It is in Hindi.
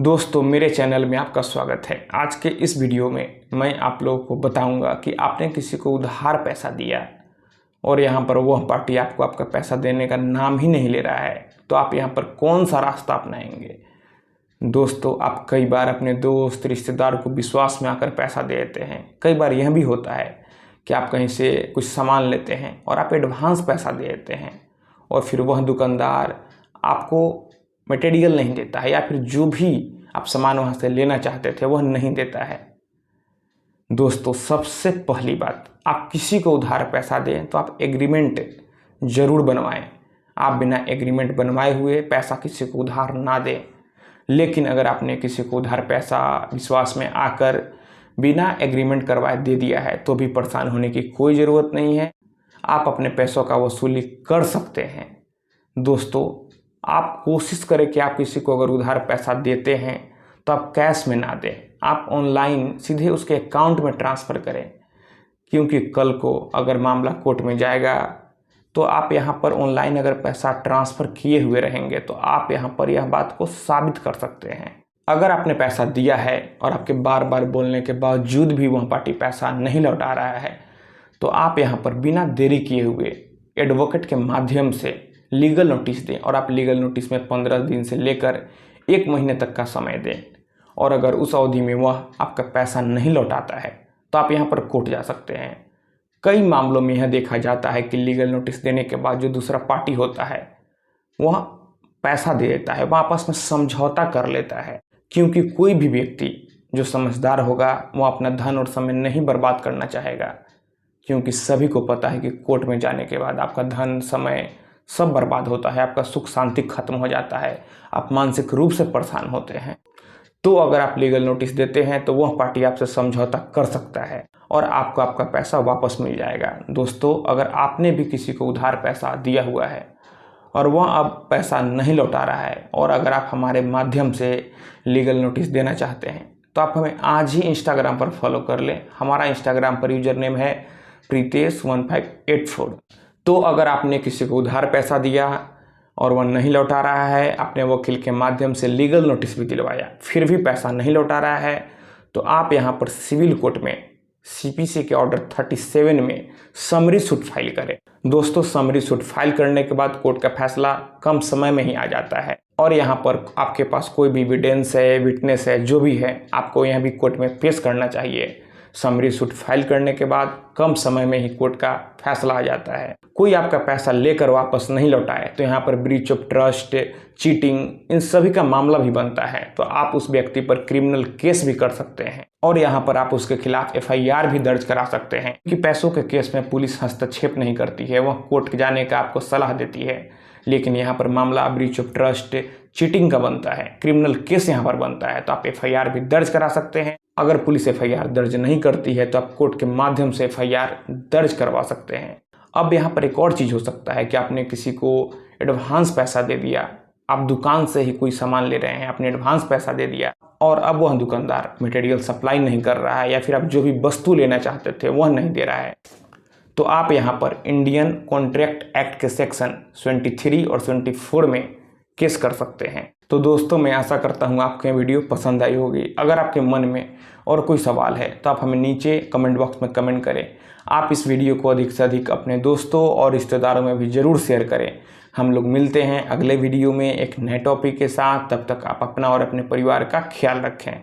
दोस्तों, मेरे चैनल में आपका स्वागत है। आज के इस वीडियो में मैं आप लोगों को बताऊंगा कि आपने किसी को उधार पैसा दिया और यहाँ पर वह पार्टी आपको आपका पैसा देने का नाम ही नहीं ले रहा है, तो आप यहाँ पर कौन सा रास्ता अपनाएंगे। दोस्तों, आप कई बार अपने दोस्त रिश्तेदार को विश्वास में आकर पैसा दे देते हैं। कई बार यह भी होता है कि आप कहीं से कुछ सामान लेते हैं और आप एडवांस पैसा दे देते हैं और फिर वह दुकानदार आपको मटेरियल नहीं देता है या फिर जो भी आप सामान वहाँ से लेना चाहते थे वह नहीं देता है। दोस्तों, सबसे पहली बात, आप किसी को उधार पैसा दें तो आप एग्रीमेंट ज़रूर बनवाएं। आप बिना एग्रीमेंट बनवाए हुए पैसा किसी को उधार ना दें। लेकिन अगर आपने किसी को उधार पैसा विश्वास में आकर बिना एग्रीमेंट करवाए दे दिया है तो भी परेशान होने की कोई ज़रूरत नहीं है। आप अपने पैसों का वसूली कर सकते हैं। दोस्तों, आप कोशिश करें कि आप किसी को अगर उधार पैसा देते हैं तो आप कैश में ना दें, आप ऑनलाइन सीधे उसके अकाउंट में ट्रांसफ़र करें। क्योंकि कल को अगर मामला कोर्ट में जाएगा तो आप यहाँ पर ऑनलाइन अगर पैसा ट्रांसफ़र किए हुए रहेंगे तो आप यहाँ पर यह बात को साबित कर सकते हैं। अगर आपने पैसा दिया है और आपके बार बार बोलने के बावजूद भी वह पार्टी पैसा नहीं लौटा रहा है तो आप यहाँ पर बिना देरी किए हुए एडवोकेट के माध्यम से लीगल नोटिस दें। और आप लीगल नोटिस में 15 दिन से लेकर 1 महीने तक का समय दें। और अगर उस अवधि में वह आपका पैसा नहीं लौटाता है तो आप यहाँ पर कोर्ट जा सकते हैं। कई मामलों में यह देखा जाता है कि लीगल नोटिस देने के बाद जो दूसरा पार्टी होता है वह पैसा दे देता है, वह आपस में समझौता कर लेता है। क्योंकि कोई भी व्यक्ति जो समझदार होगा वह अपना धन और समय नहीं बर्बाद करना चाहेगा। क्योंकि सभी को पता है कि कोर्ट में जाने के बाद आपका धन समय सब बर्बाद होता है, आपका सुख शांति खत्म हो जाता है, आप मानसिक रूप से परेशान होते हैं। तो अगर आप लीगल नोटिस देते हैं तो वह पार्टी आपसे समझौता कर सकता है और आपको आपका पैसा वापस मिल जाएगा। दोस्तों, अगर आपने भी किसी को उधार पैसा दिया हुआ है और वह अब पैसा नहीं लौटा रहा है और अगर आप हमारे माध्यम से लीगल नोटिस देना चाहते हैं तो आप हमें आज ही इंस्टाग्राम पर फॉलो कर लें। हमारा इंस्टाग्राम पर यूजर नेम है प्रीतेश1584। तो अगर आपने किसी को उधार पैसा दिया और वह नहीं लौटा रहा है, आपने वकील के माध्यम से लीगल नोटिस भी दिलवाया, फिर भी पैसा नहीं लौटा रहा है, तो आप यहाँ पर सिविल कोर्ट में सीपीसी के ऑर्डर 37 में समरी सूट फाइल करें। दोस्तों, समरी सूट फाइल करने के बाद कोर्ट का फैसला कम समय में ही आ जाता है और यहाँ पर आपके पास कोई भी एविडेंस है, विटनेस है, जो भी है, आपको यहाँ भी कोर्ट में पेश करना चाहिए। समरी सूट फाइल करने के बाद कम समय में ही कोर्ट का फैसला आ जाता है। कोई आपका पैसा लेकर वापस नहीं लौटाए तो यहाँ पर ब्रीच ऑफ ट्रस्ट, चीटिंग, इन सभी का मामला भी बनता है। तो आप उस व्यक्ति पर क्रिमिनल केस भी कर सकते हैं और यहाँ पर आप उसके खिलाफ FIR भी दर्ज करा सकते हैं। क्योंकि पैसों के केस में पुलिस हस्तक्षेप नहीं करती है, वह कोर्ट जाने का आपको सलाह देती है। लेकिन यहाँ पर मामला ब्रीच ऑफ ट्रस्ट, चीटिंग का बनता है, क्रिमिनल केस यहाँ पर बनता है, तो आप FIR भी दर्ज करा सकते हैं। अगर पुलिस FIR दर्ज नहीं करती है तो आप कोर्ट के माध्यम से FIR दर्ज करवा सकते हैं। अब यहाँ पर एक और चीज़ हो सकता है कि आपने किसी को एडवांस पैसा दे दिया, आप दुकान से ही कोई सामान ले रहे हैं, आपने एडवांस पैसा दे दिया और अब वह दुकानदार मटेरियल सप्लाई नहीं कर रहा है या फिर आप जो भी वस्तु लेना चाहते थे वह नहीं दे रहा है, तो आप यहाँ पर इंडियन कॉन्ट्रैक्ट एक्ट के सेक्शन 23 और 24 में केस कर सकते हैं। तो दोस्तों, मैं आशा करता हूँ आपको ये वीडियो पसंद आई होगी। अगर आपके मन में और कोई सवाल है तो आप हमें नीचे कमेंट बॉक्स में कमेंट करें। आप इस वीडियो को अधिक से अधिक अपने दोस्तों और रिश्तेदारों में भी ज़रूर शेयर करें। हम लोग मिलते हैं अगले वीडियो में एक नए टॉपिक के साथ। तब तक आप अपना और अपने परिवार का ख्याल रखें।